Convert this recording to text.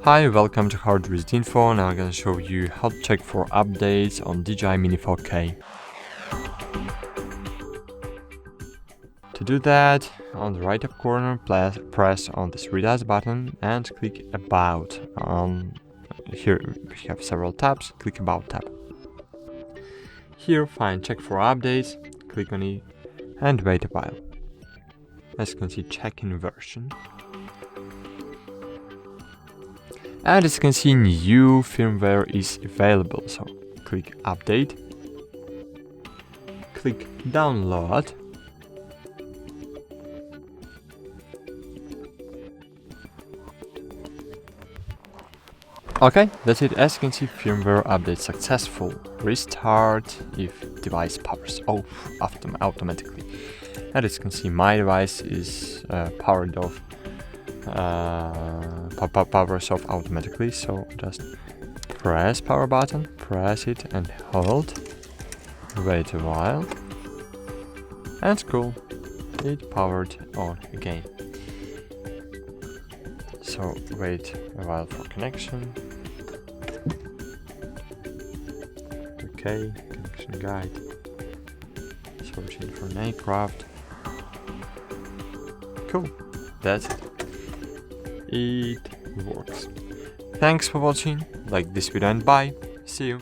Hi, welcome to HardReset.Info. Now I'm gonna show you how to check for updates on DJI Mini 4K. To do that, on the right up corner, press on this 3 dots button and click About. Here we have several tabs, click About tab. Here find Check for Updates, click on it and wait a while. As you can see, check in version. And as you can see, new firmware is available, so click Update, click Download, okay, that's it. As you can see, firmware update successful. Restart if device powers off automatically. And as you can see, my device is powered off. Powers off automatically, so just press power button, press it and hold, wait a while, and cool, it powered on again. So wait a while for connection. Okay, connection guide, searching for an aircraft. Cool, that's it. It works. Thanks for watching, like this video and bye, see you.